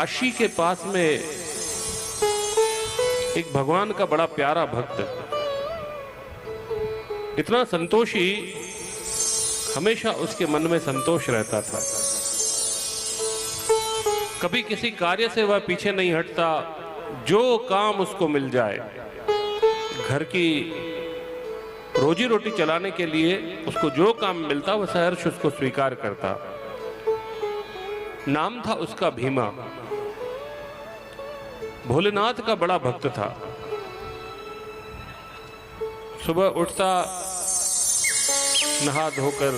काशी के पास में एक भगवान का बड़ा प्यारा भक्त, इतना संतोषी, हमेशा उसके मन में संतोष रहता था। कभी किसी कार्य से वह पीछे नहीं हटता। जो काम उसको मिल जाए, घर की रोजी रोटी चलाने के लिए उसको जो काम मिलता वह सहर्ष उसको स्वीकार करता। नाम था उसका भीमा। भोलेनाथ का बड़ा भक्त था। सुबह उठता, नहा धोकर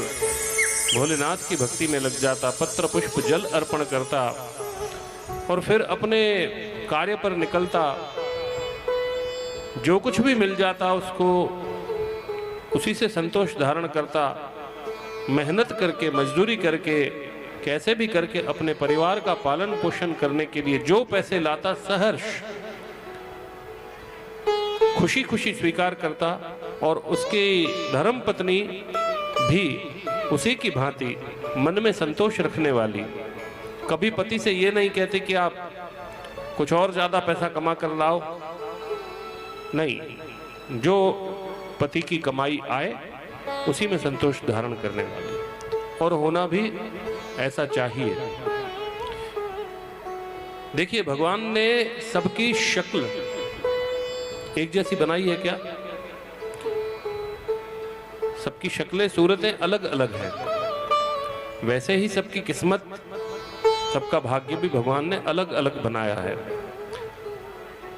भोलेनाथ की भक्ति में लग जाता, पत्र पुष्प जल अर्पण करता और फिर अपने कार्य पर निकलता। जो कुछ भी मिल जाता उसको उसी से संतोष धारण करता। मेहनत करके, मजदूरी करके, कैसे भी करके अपने परिवार का पालन पोषण करने के लिए जो पैसे लाता सहर्ष खुशी खुशी स्वीकार करता। और उसकी धर्म पत्नी भी उसी की भांति मन में संतोष रखने वाली। कभी पति से ये नहीं कहते कि आप कुछ और ज्यादा पैसा कमा कर लाओ, नहीं, जो पति की कमाई आए उसी में संतोष धारण करने वाली, और होना भी ऐसा चाहिए। देखिए, भगवान ने सबकी शक्ल एक जैसी बनाई है क्या? सबकी शक्लें, सूरतें अलग अलग हैं। वैसे ही सबकी किस्मत, सबका भाग्य भी भगवान ने अलग अलग बनाया है।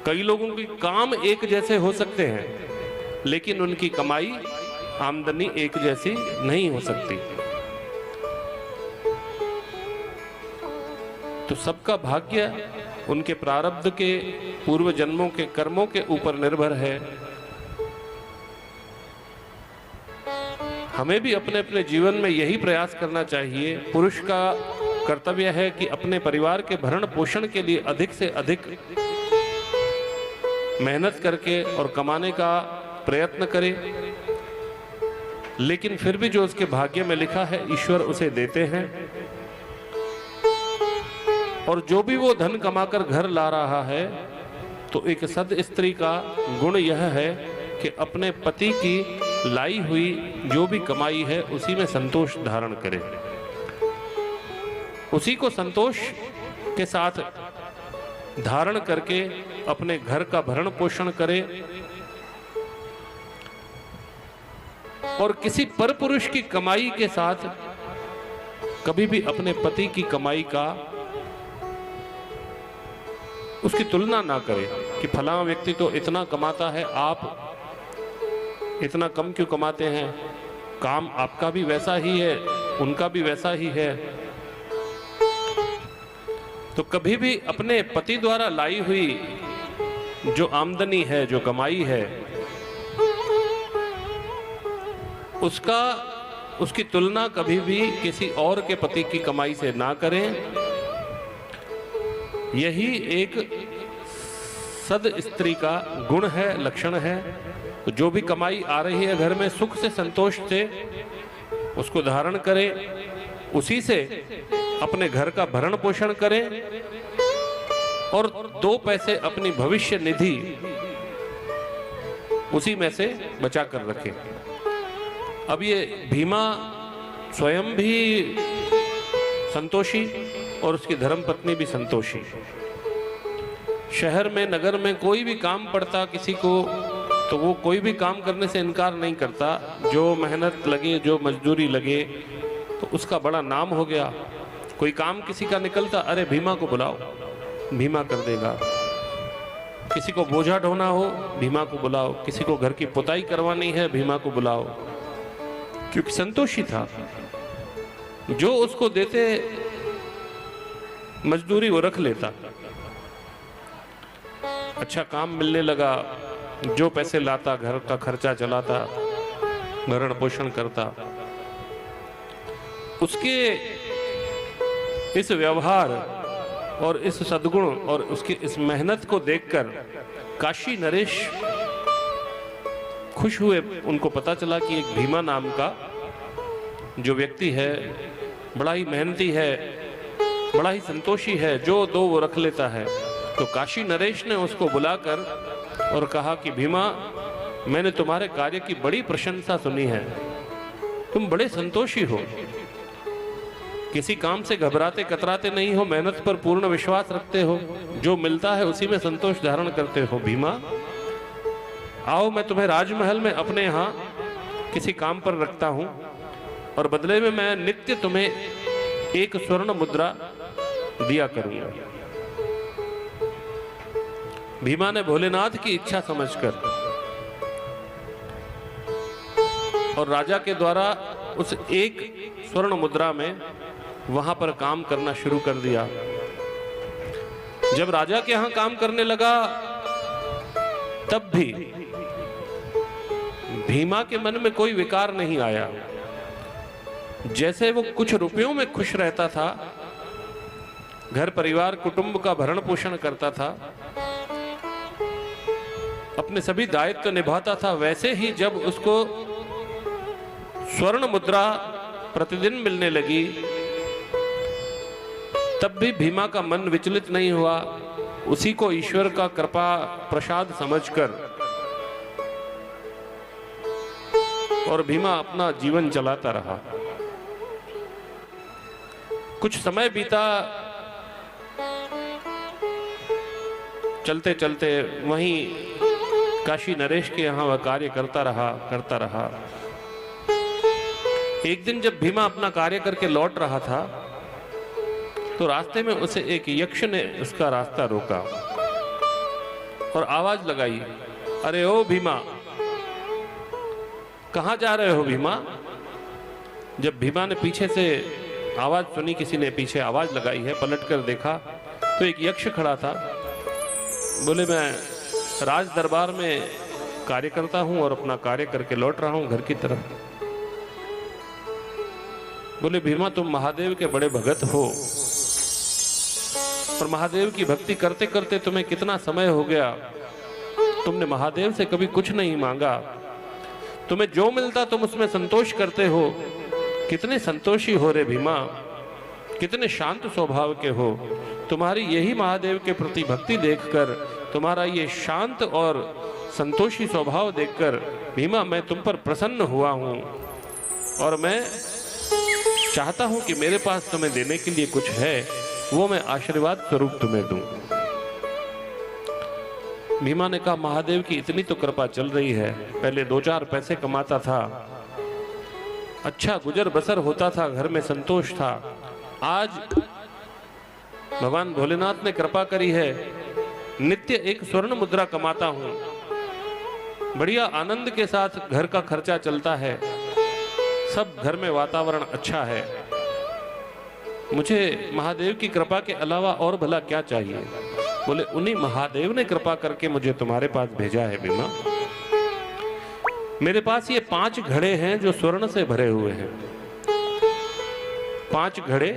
कई लोगों के काम एक जैसे हो सकते हैं, लेकिन उनकी कमाई, आमदनी एक जैसी नहीं हो सकती। तो सबका भाग्य उनके प्रारब्ध के, पूर्व जन्मों के कर्मों के ऊपर निर्भर है। हमें भी अपने अपने जीवन में यही प्रयास करना चाहिए। पुरुष का कर्तव्य है कि अपने परिवार के भरण पोषण के लिए अधिक से अधिक मेहनत करके और कमाने का प्रयत्न करे, लेकिन फिर भी जो उसके भाग्य में लिखा है ईश्वर उसे देते हैं। और जो भी वो धन कमाकर घर ला रहा है, तो एक सद स्त्री का गुण यह है कि अपने पति की लाई हुई जो भी कमाई है उसी में संतोष धारण करे, उसी को संतोष के साथ धारण करके अपने घर का भरण पोषण करे। और किसी परपुरुष की कमाई के साथ कभी भी अपने पति की कमाई का, उसकी तुलना ना करे कि फलां व्यक्ति तो इतना कमाता है, आप इतना कम क्यों कमाते हैं। काम आपका भी वैसा ही है, उनका भी वैसा ही है। तो कभी भी अपने पति द्वारा लाई हुई जो आमदनी है, जो कमाई है, उसकी तुलना कभी भी किसी और के पति की कमाई से ना करें। यही एक सद स्त्री का गुण है, लक्षण है। तो जो भी कमाई आ रही है घर में, सुख से, संतोष से उसको धारण करें, उसी से अपने घर का भरण पोषण करें और 2 पैसे अपनी भविष्य निधि उसी में से बचा कर रखें। अब ये भीमा स्वयं भी संतोषी और उसकी धर्मपत्नी भी संतोषी। शहर में, नगर में कोई भी काम पड़ता किसी को, तो वो कोई भी काम करने से इनकार नहीं करता। जो मेहनत लगे, जो मजदूरी लगे, तो उसका बड़ा नाम हो गया। कोई काम किसी का निकलता, अरे भीमा को बुलाओ, भीमा कर देगा। किसी को बोझा ढोना हो, भीमा को बुलाओ। किसी को घर की पुताई करवानी है, भीमा को बुलाओ। क्योंकि संतोषी था। जो उसको देते मजदूरी वो रख लेता। अच्छा काम मिलने लगा, जो पैसे लाता, घर का खर्चा चलाता, भरण पोषण करता। उसके इस व्यवहार और इस सद्गुण और उसकी इस मेहनत को देखकर काशी नरेश खुश हुए। उनको पता चला कि एक भीमा नाम का जो व्यक्ति है, बड़ा ही मेहनती है, बड़ा ही संतोषी है, जो दो वो रख लेता है। तो काशी नरेश ने उसको बुलाकर और कहा कि भीमा, मैंने तुम्हारे कार्य की बड़ी प्रशंसा सुनी है, तुम बड़े संतोषी हो, किसी काम से घबराते कतराते नहीं हो, मेहनत पर पूर्ण विश्वास रखते हो, जो मिलता है उसी में संतोष धारण करते हो। भीमा, आओ मैं तुम्हें राजमहल में अपने यहाँ किसी काम पर रखता हूं और बदले में मैं नित्य तुम्हें एक स्वर्ण मुद्रा दिया करूंगा। भीमा ने भोलेनाथ की इच्छा समझकर और राजा के द्वारा उस एक स्वर्ण मुद्रा में वहां पर काम करना शुरू कर दिया। जब राजा के यहां काम करने लगा तब भी भीमा के मन में कोई विकार नहीं आया। जैसे वो कुछ रुपयों में खुश रहता था, घर परिवार कुटुंब का भरण पोषण करता था, अपने सभी दायित्व निभाता था, वैसे ही जब उसको स्वर्ण मुद्रा प्रतिदिन मिलने लगी तब भी भीमा का मन विचलित नहीं हुआ। उसी को ईश्वर का कृपा प्रसाद समझकर और भीमा अपना जीवन चलाता रहा। कुछ समय बीता, चलते चलते वहीं काशी नरेश के यहाँ वह कार्य करता रहा। एक दिन जब भीमा अपना कार्य करके लौट रहा था तो रास्ते में उसे एक यक्ष ने उसका रास्ता रोका और आवाज लगाई, अरे ओ भीमा, कहां जा रहे हो भीमा? जब भीमा ने पीछे से आवाज सुनी, किसी ने पीछे आवाज लगाई है, पलटकर देखा तो एक यक्ष खड़ा था। बोले, मैं राज दरबार में कार्य करता हूं और अपना कार्य करके लौट रहा हूं घर की तरफ। बोले, भीमा, तुम महादेव के बड़े भगत हो और महादेव की भक्ति करते करते तुम्हें कितना समय हो गया, तुमने महादेव से कभी कुछ नहीं मांगा, तुम्हें जो मिलता तुम उसमें संतोष करते हो। कितने संतोषी हो रे भीमा, कितने शांत स्वभाव के हो। तुम्हारी यही महादेव के प्रति भक्ति देखकर, तुम्हारा ये शांत और संतोषी स्वभाव देखकर भीमा मैं तुम पर प्रसन्न हुआ हूं और मैं चाहता हूं कि मेरे पास तुम्हें देने के लिए कुछ है, वो मैं आशीर्वाद स्वरूप तुम्हें दूं। भीमा ने कहा, महादेव की इतनी तो कृपा चल रही है, पहले 2-4 पैसे कमाता था, अच्छा गुजर बसर होता था, घर में संतोष था। आज भगवान भोलेनाथ ने कृपा करी है, नित्य एक स्वर्ण मुद्रा कमाता हूं, बढ़िया आनंद के साथ घर का खर्चा चलता है, सब घर में वातावरण अच्छा है। मुझे महादेव की कृपा के अलावा और भला क्या चाहिए? बोले, उन्हीं महादेव ने कृपा करके मुझे तुम्हारे पास भेजा है भीमा। मेरे पास ये 5 घड़े हैं जो स्वर्ण से भरे हुए हैं। 5 घड़े,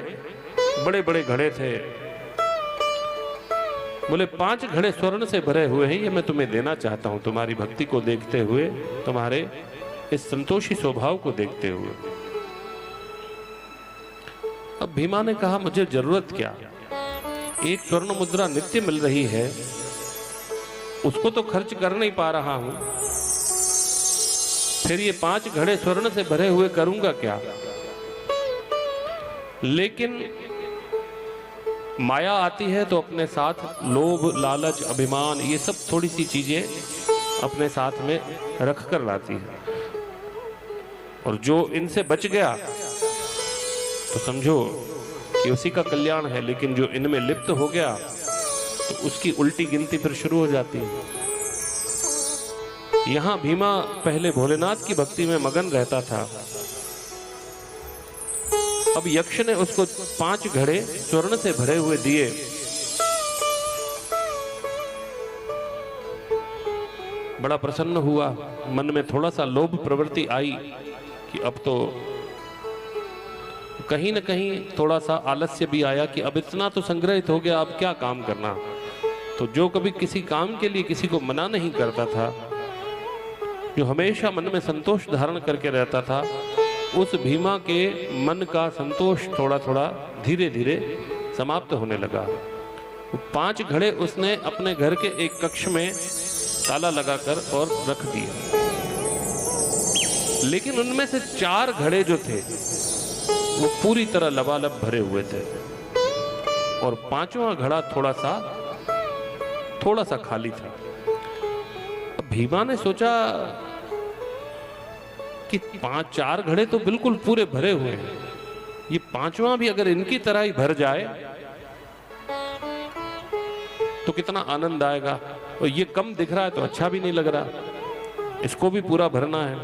बड़े बड़े घड़े थे। बोले, 5 घड़े स्वर्ण से भरे हुए हैं, ये मैं तुम्हें देना चाहता हूं, तुम्हारी भक्ति को देखते हुए, तुम्हारे इस संतोषी स्वभाव को देखते हुए। अब भीमा ने कहा, मुझे जरूरत क्या, एक स्वर्ण मुद्रा नित्य मिल रही है, उसको तो खर्च कर नहीं पा रहा हूं, फिर ये 5 घड़े स्वर्ण से भरे हुए करूंगा क्या? लेकिन माया आती है तो अपने साथ लोभ, लालच, अभिमान, ये सब थोड़ी सी चीजें अपने साथ में रख कर लाती है, और जो इनसे बच गया तो समझो कि उसी का कल्याण है, लेकिन जो इनमें लिप्त हो गया तो उसकी उल्टी गिनती फिर शुरू हो जाती है। यहां भीमा पहले भोलेनाथ की भक्ति में मगन रहता था, अब यक्ष ने उसको 5 घड़े स्वर्ण से भरे हुए दिए। बड़ा प्रसन्न हुआ, मन में थोड़ा सा लोभ प्रवृत्ति आई कि अब तो कहीं न कहीं थोड़ा सा आलस्य भी आया कि अब इतना तो संग्रहित हो गया, अब क्या काम करना। तो जो कभी किसी काम के लिए किसी को मना नहीं करता था, जो हमेशा मन में संतोष धारण करके रहता था, उस भीमा के मन का संतोष थोड़ा थोड़ा धीरे धीरे समाप्त होने लगा। 5 घड़े उसने अपने घर के एक कक्ष में ताला लगाकर और रख दिए, लेकिन उनमें से 4 घड़े जो थे वो पूरी तरह लबालब भरे हुए थे और 5वां घड़ा थोड़ा सा खाली था। अब भीमा ने सोचा कि 4 घड़े तो बिल्कुल पूरे भरे हुए हैं, ये 5वां भी अगर इनकी तरह ही भर जाए तो कितना आनंद आएगा, और ये कम दिख रहा है तो अच्छा भी नहीं लग रहा, इसको भी पूरा भरना है।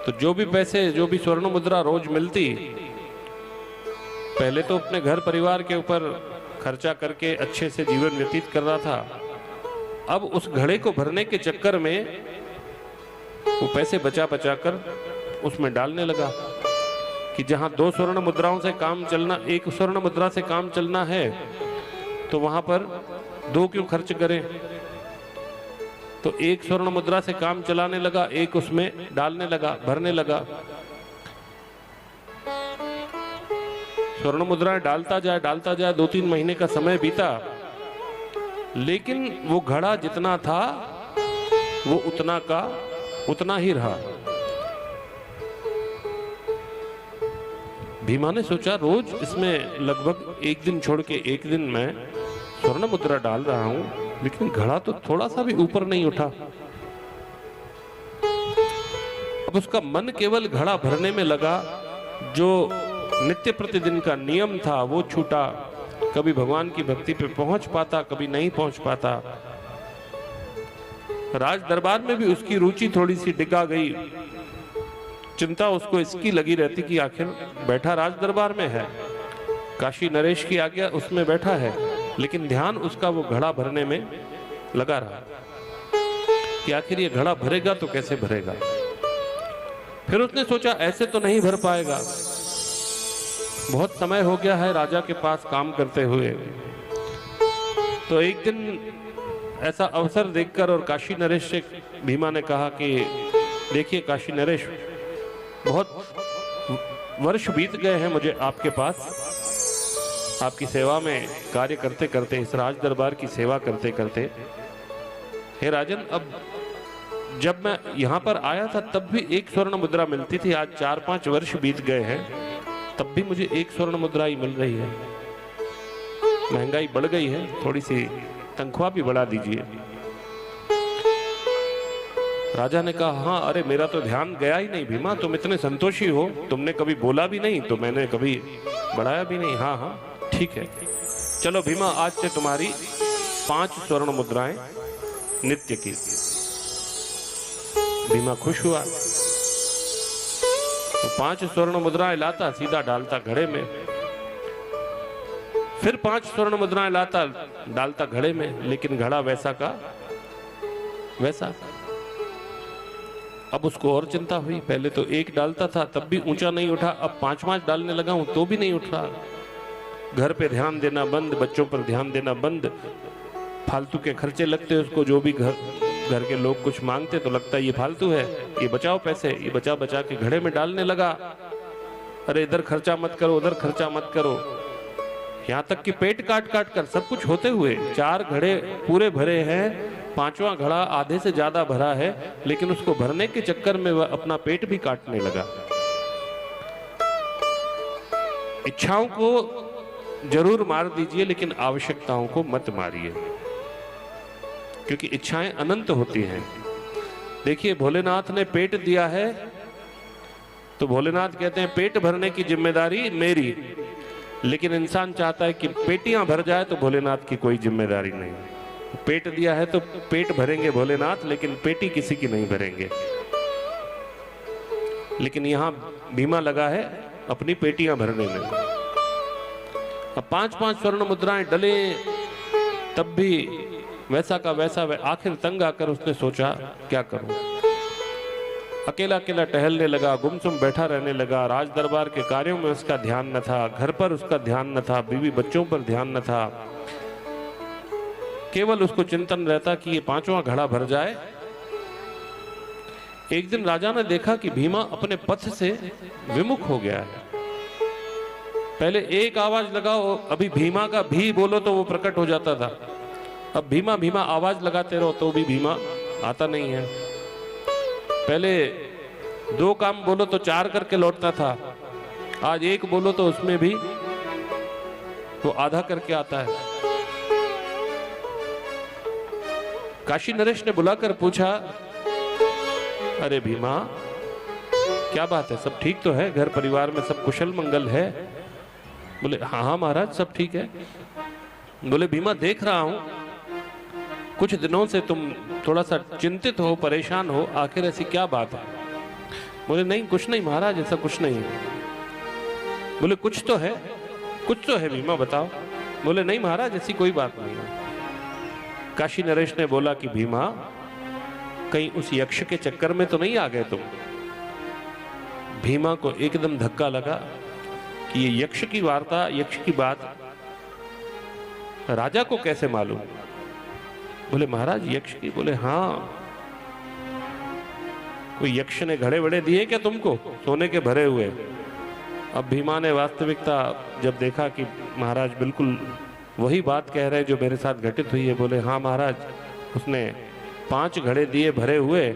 तो जो भी पैसे, जो भी स्वर्ण मुद्रा रोज मिलती, पहले तो अपने घर परिवार के ऊपर खर्चा करके अच्छे से जीवन व्यतीत कर रहा था, अब उस घड़े को भरने के चक्कर में वो पैसे बचा बचा कर उसमें डालने लगा कि जहां 2 स्वर्ण मुद्राओं से काम चलना, 1 स्वर्ण मुद्रा से काम चलना है तो वहां पर 2 क्यों खर्च करें। तो 1 स्वर्ण मुद्रा से काम चलाने लगा, 1 उसमें डालने लगा, भरने लगा। स्वर्ण मुद्राएं डालता जाए 2-3 महीने का समय बीता, लेकिन वो घड़ा जितना था वो उतना ही रहा। भीमा ने सोचा रोज इसमें लगभग 1 दिन छोड़ के 1 दिन मैं स्वर्ण मुद्रा डाल रहा हूं, लेकिन घड़ा तो थोड़ा सा भी ऊपर नहीं उठा। अब उसका मन केवल घड़ा भरने में लगा, जो नित्य प्रतिदिन का नियम था वो छूटा। कभी भगवान की भक्ति पे पहुंच पाता, कभी नहीं पहुंच पाता। राज दरबार में भी उसकी रुचि थोड़ी सी डिगा गई। चिंता उसको इसकी लगी रहती कि आखिर बैठा राज दरबार में है, काशी नरेश की आज्ञा उसमें बैठा है, लेकिन ध्यान उसका वो घड़ा भरने में लगा रहा कि आखिर ये घड़ा भरेगा तो कैसे भरेगा। फिर उसने सोचा ऐसे तो नहीं भर पाएगा, बहुत समय हो गया है राजा के पास काम करते हुए। तो एक दिन ऐसा अवसर देखकर और काशी नरेश से भीमा ने कहा कि देखिए काशी नरेश, बहुत वर्ष बीत गए हैं मुझे आपके पास, आपकी सेवा में कार्य करते करते, इस राज दरबार की सेवा करते करते। हे राजन, अब जब मैं यहाँ पर आया था तब भी 1 स्वर्ण मुद्रा मिलती थी, आज 4-5 वर्ष बीत गए हैं तब भी मुझे 1 स्वर्ण मुद्रा ही मिल रही है। महंगाई बढ़ गई है, थोड़ी सी तनख्वाह भी बढ़ा दीजिए। राजा ने कहा हाँ, अरे मेरा तो ध्यान गया ही नहीं भीमा, तुम इतने संतोषी हो, तुमने कभी बोला भी नहीं तो मैंने कभी बढ़ाया भी नहीं। हाँ हाँ ठीक है, चलो भीमा आज से तुम्हारी 5 स्वर्ण मुद्राएं नित्य की। भीमा खुश हुआ, तो 5 स्वर्ण मुद्राएं लाता, सीधा डालता घड़े में। फिर 5 स्वर्ण मुद्राएं लाता, डालता घड़े में, लेकिन घड़ा वैसा का वैसा। अब उसको और चिंता हुई, पहले तो 1 डालता था तब भी ऊंचा नहीं उठा, अब 5-5 डालने लगा हूं तो भी नहीं उठ रहा। घर पे ध्यान देना बंद, बच्चों पर ध्यान देना बंद, फालतू के खर्चे लगते उसको, जो भी घर के लोग कुछ मांगते तो लगता है ये फालतू है, ये बचाओ पैसे, ये बचा बचा के घड़े में डालने लगा। अरे इधर खर्चा मत करो, उधर खर्चा मत करो, यहाँ तक कि पेट काट काट कर सब कुछ होते हुए 4 घड़े पूरे भरे हैं, 5वां घड़ा आधे से ज्यादा भरा है, लेकिन उसको भरने के चक्कर में वह अपना पेट भी काटने लगा। इच्छाओं को जरूर मार दीजिए, लेकिन आवश्यकताओं को मत मारिए, क्योंकि इच्छाएं अनंत होती हैं। देखिए भोलेनाथ ने पेट दिया है तो भोलेनाथ कहते हैं पेट भरने की जिम्मेदारी मेरी, लेकिन इंसान चाहता है कि पेटियां भर जाए तो भोलेनाथ की कोई जिम्मेदारी नहीं। पेट दिया है तो पेट भरेंगे भोलेनाथ, लेकिन पेटी किसी की नहीं भरेंगे। लेकिन यहां भीमा लगा है अपनी पेटियां भरने में। अब 5-5 स्वर्ण मुद्राएं डले तब भी वैसा का वैसा। आखिर तंग आकर उसने सोचा क्या करूं। अकेला अकेला टहलने लगा, गुमसुम बैठा रहने लगा। राज दरबार के कार्यों में उसका ध्यान न था, घर पर उसका ध्यान न था, बीवी बच्चों पर ध्यान न था। केवल उसको चिंतन रहता कि ये 5वां घड़ा भर जाए, एक दिन राजा ने देखा कि भीमा अपने पथ से विमुख हो गया है। पहले एक आवाज लगाओ, अभी भीमा का भी बोलो तो वो प्रकट हो जाता था। अब भीमा भीमा आवाज लगाते रहो तो भी भीमा आता नहीं है। पहले 2 काम बोलो तो 4 करके लौटता था, आज 1 बोलो तो उसमें भी वो आधा करके आता है। काशी नरेश ने बुलाकर पूछा, अरे भीमा क्या बात है, सब ठीक तो है, घर परिवार में सब कुशल मंगल है? बोले हाँ हाँ महाराज सब ठीक है। बोले भीमा देख रहा हूं कुछ दिनों से तुम थोड़ा सा चिंतित हो, परेशान हो, आखिर ऐसी क्या बात है? बोले नहीं कुछ नहीं महाराज, ऐसा कुछ नहीं है। बोले कुछ तो है, कुछ तो है भीमा बताओ। बोले नहीं महाराज ऐसी कोई बात नहीं है। काशी नरेश ने बोला कि भीमा कहीं उस यक्ष के चक्कर में तो नहीं आ गए तुम? भीमा को एकदम धक्का लगा कि ये यक्ष की वार्ता, यक्ष की बात राजा को कैसे मालूम? बोले महाराज यक्ष की? बोले हाँ, कोई यक्ष ने घड़े वड़े दिए क्या तुमको सोने के भरे हुए? अब भीमा ने वास्तविकता जब देखा कि महाराज बिल्कुल वही बात कह रहे हैं जो मेरे साथ घटित हुई है। बोले हाँ महाराज, उसने 5 घड़े दिए भरे हुए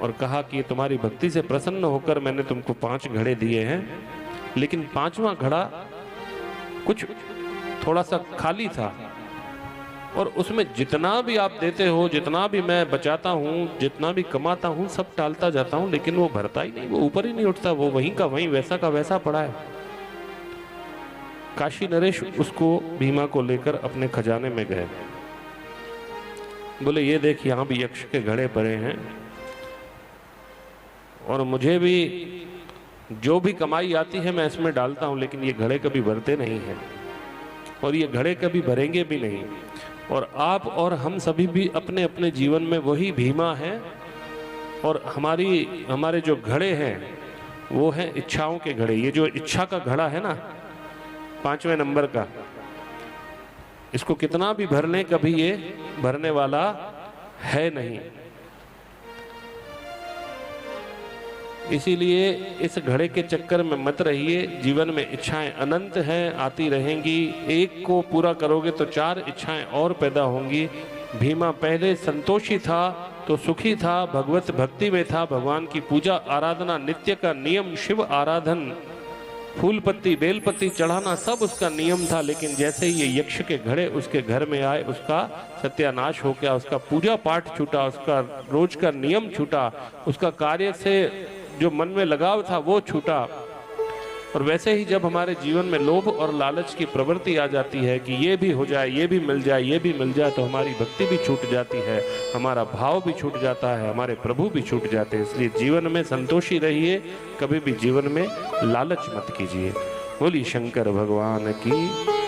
और कहा कि तुम्हारी भक्ति से प्रसन्न होकर मैंने तुमको 5 घड़े दिए हैं, लेकिन 5वां घड़ा कुछ थोड़ा सा खाली था और उसमें जितना भी आप देते हो, जितना भी मैं बचाता हूँ, जितना भी कमाता हूँ, सब टालता जाता हूँ, लेकिन वो भरता ही नहीं, वो ऊपर ही नहीं उठता, वो वहीं का वहीं वैसा का वैसा पड़ा है। काशी नरेश उसको भीमा को लेकर अपने खजाने में गए। बोले ये देख यहाँ भी यक्ष के घड़े पड़े हैं और मुझे भी जो भी कमाई आती है मैं इसमें डालता हूँ, लेकिन ये घड़े कभी भरते नहीं हैं और ये घड़े कभी भरेंगे भी नहीं। और आप और हम सभी भी अपने अपने जीवन में वही भीमा हैं और हमारे जो घड़े हैं वो हैं इच्छाओं के घड़े। ये जो इच्छा का घड़ा है ना 5वें नंबर का, इसको कितना भी भर लें कभी ये भरने वाला है नहीं। इसीलिए इस घड़े के चक्कर में मत रहिए। जीवन में इच्छाएं अनंत हैं, आती रहेंगी। एक को पूरा करोगे तो 4 इच्छाएं और पैदा होंगी। भीमा पहले संतोषी था तो सुखी था, भगवत भक्ति में था, भगवान की पूजा आराधना नित्य का नियम, शिव आराधन, फूल पत्ती बेलपत्ती चढ़ाना सब उसका नियम था। लेकिन जैसे ही ये यक्ष के घड़े उसके घर में आए उसका सत्यानाश हो गया, उसका पूजा पाठ छूटा, उसका रोज का नियम छूटा, उसका कार्य से जो मन में लगाव था वो छूटा। और वैसे ही जब हमारे जीवन में लोभ और लालच की प्रवृत्ति आ जाती है कि ये भी हो जाए, ये भी मिल जाए, ये भी मिल जाए, तो हमारी भक्ति भी छूट जाती है, हमारा भाव भी छूट जाता है, हमारे प्रभु भी छूट जाते हैं। इसलिए जीवन में संतोषी रहिए, कभी भी जीवन में लालच मत कीजिए। बोली शंकर भगवान की।